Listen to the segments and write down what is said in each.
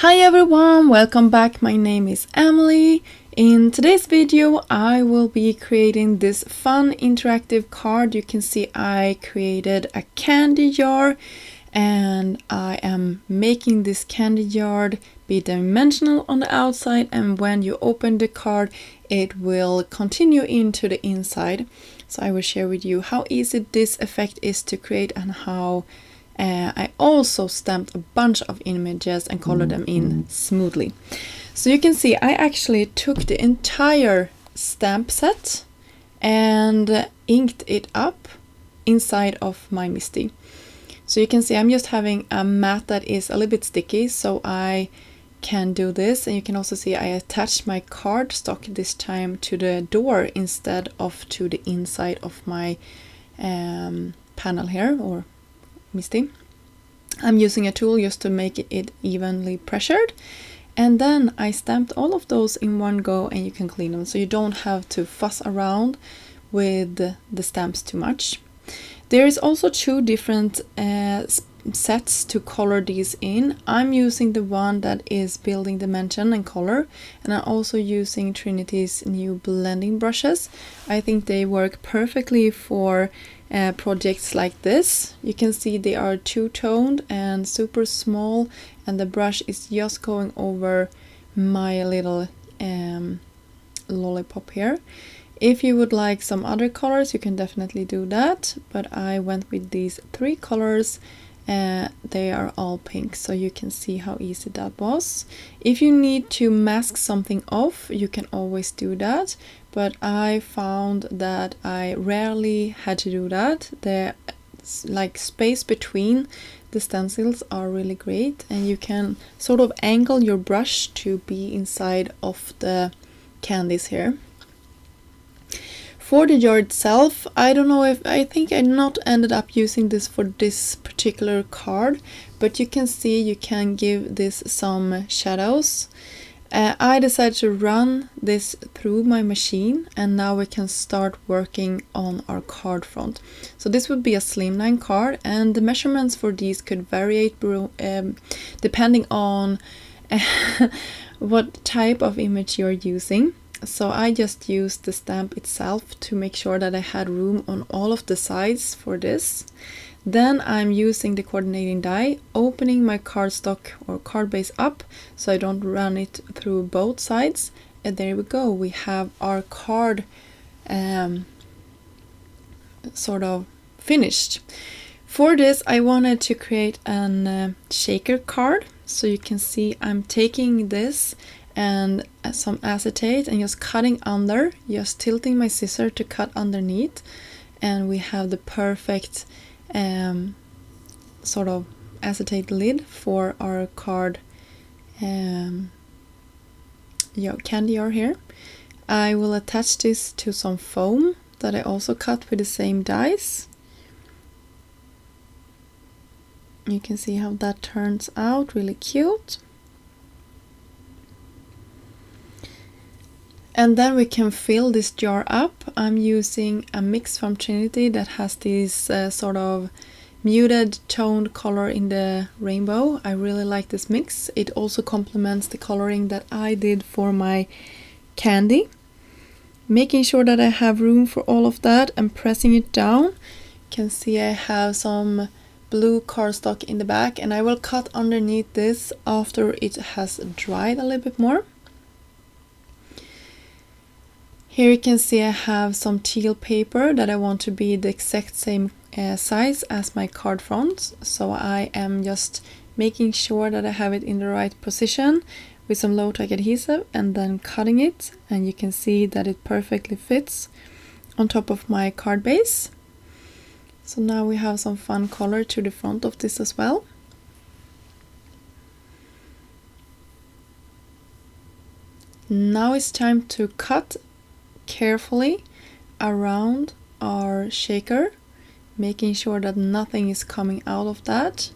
Hi everyone, welcome back. My name is Emelie. In today's video I will be creating this fun interactive card. You can see I created a candy jar and I am making this candy jar be dimensional on the outside, and when you open the card it will continue into the inside. So I will share with you how easy this effect is to create and how I also stamped a bunch of images and colored them in smoothly. So you can see I actually took the entire stamp set and inked it up inside of my Misty. So you can see I'm just having a mat that is a little bit sticky, so I can do this. And you can also see I attached my cardstock this time to the door instead of to the inside of my panel here, or Misty. I'm using a tool just to make it evenly pressured, and then I stamped all of those in one go, and you can clean them so you don't have to fuss around with the stamps too much. There is also two different sets to color these in. I'm using the one that is building dimension and color, and I'm also using Trinity's new blending brushes. I think they work perfectly for projects like this. You can see they are two-toned and super small, and the brush is just going over my little lollipop here. If you would like some other colors, you can definitely do that, but I went with these three colors. They are all pink, so you can see how easy that was. If you need to mask something off, you can always do that, but I found that I rarely had to do that. The space between the stencils are really great, and you can sort of angle your brush to be inside of the candies here. For the jar itself, I don't know if I think I not ended up using this for this particular card, but you can see you can give this some shadows. I decided to run this through my machine, and now we can start working on our card front. So this would be a slimline card, and the measurements for these could vary depending on what type of image you're using. So I just used the stamp itself to make sure that I had room on all of the sides for this. Then I'm using the coordinating die, opening my cardstock or card base up so I don't run it through both sides. And there we go, we have our card sort of finished. For this I wanted to create a shaker card, so you can see I'm taking this and some acetate and just cutting under, just tilting my scissor to cut underneath, and we have the perfect sort of acetate lid for our card candy jar here. I will attach this to some foam that I also cut with the same dies. You can see how that turns out, really cute. And then we can fill this jar up. I'm using a mix from Trinity that has this sort of muted toned color in the rainbow. I really like this mix. It also complements the coloring that I did for my candy. Making sure that I have room for all of that and pressing it down. You can see I have some blue cardstock in the back, and I will cut underneath this after it has dried a little bit more. Here you can see I have some teal paper that I want to be the exact same size as my card front. So I am just making sure that I have it in the right position with some low-tack adhesive and then cutting it. And you can see that it perfectly fits on top of my card base. So now we have some fun color to the front of this as well. Now it's time to cut carefully around our shaker, making sure that nothing is coming out of that.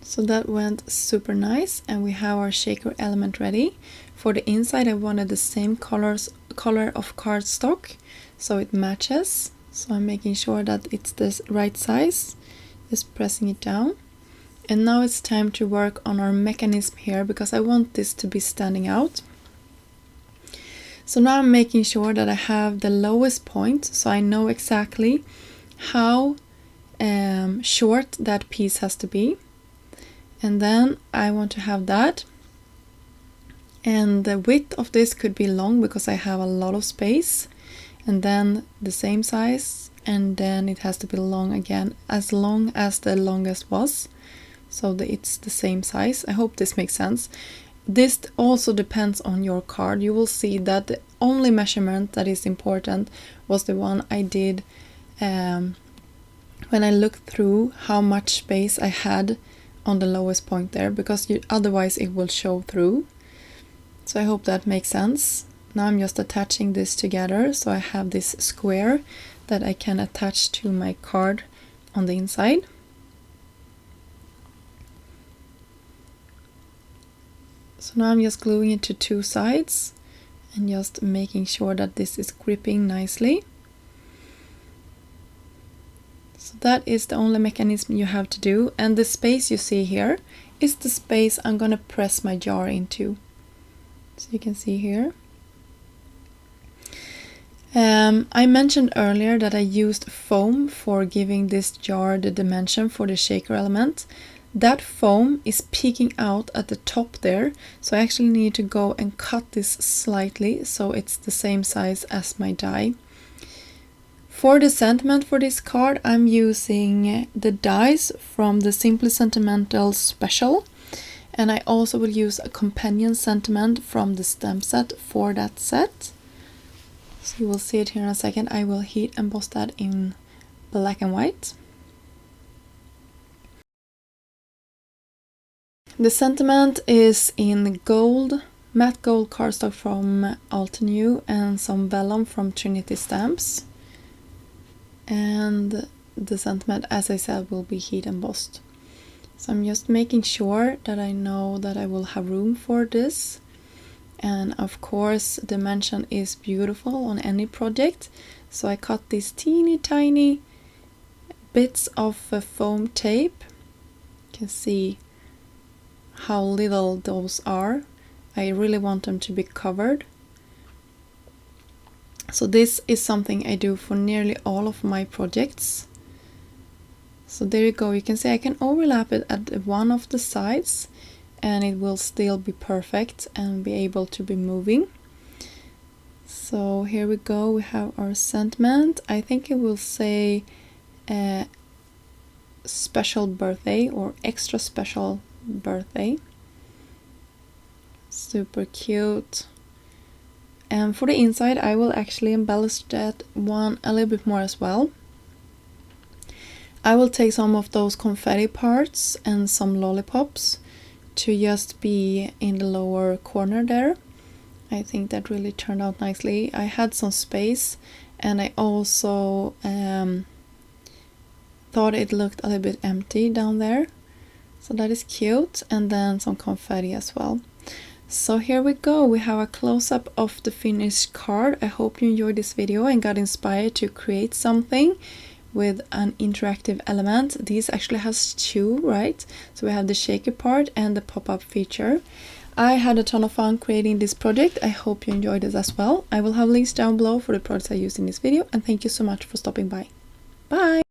So that went super nice, and we have our shaker element ready. For the inside I wanted the same color of cardstock so it matches. So I'm making sure that it's the right size. Just pressing it down. And now it's time to work on our mechanism here, because I want this to be standing out. So now I'm making sure that I have the lowest point, so I know exactly how short that piece has to be. And then I want to have that. And the width of this could be long because I have a lot of space. And then the same size, and then it has to be long again, as long as the longest was. So that it's the same size. I hope this makes sense. This also depends on your card. You will see that the only measurement that is important was the one I did when I looked through how much space I had on the lowest point there, because otherwise it will show through. So I hope that makes sense. Now I'm just attaching this together, so I have this square that I can attach to my card on the inside. So now I'm just gluing it to two sides and just making sure that this is gripping nicely. So that is the only mechanism you have to do, and the space you see here is the space I'm gonna press my jar into. So you can see here. I mentioned earlier that I used foam for giving this jar the dimension for the shaker element. That foam is peeking out at the top there, so I actually need to go and cut this slightly so it's the same size as my die. For the sentiment for this card, I'm using the dies from the Simply Sentimental Special, and I also will use a companion sentiment from the stamp set for that set. So you will see it here in a second. I will heat emboss that in black and white. The sentiment is in gold, matte gold cardstock from Altenew and some vellum from Trinity stamps. And the sentiment, as I said, will be heat embossed. So I'm just making sure that I know that I will have room for this. And of course, dimension is beautiful on any project. So I cut these teeny tiny bits of foam tape. You can see how little those are. I really want them to be covered. So this is something I do for nearly all of my projects. So there you go, you can see I can overlap it at one of the sides and it will still be perfect and be able to be moving. So here we go, we have our sentiment. I think it will say special birthday or extra special birthday. Super cute. And for the inside I will actually embellish that one a little bit more as well. I will take some of those confetti parts and some lollipops to just be in the lower corner there. I think that really turned out nicely. I had some space and I also thought it looked a little bit empty down there. So that is cute, and then some confetti as well. So here we go, we have a close-up of the finished card. I hope you enjoyed this video and got inspired to create something with an interactive element. These actually has two, right? So we have the shaker part and the pop-up feature. I had a ton of fun creating this project. I hope you enjoyed it as well. I will have links down below for the products I used in this video, and thank you so much for stopping by. Bye!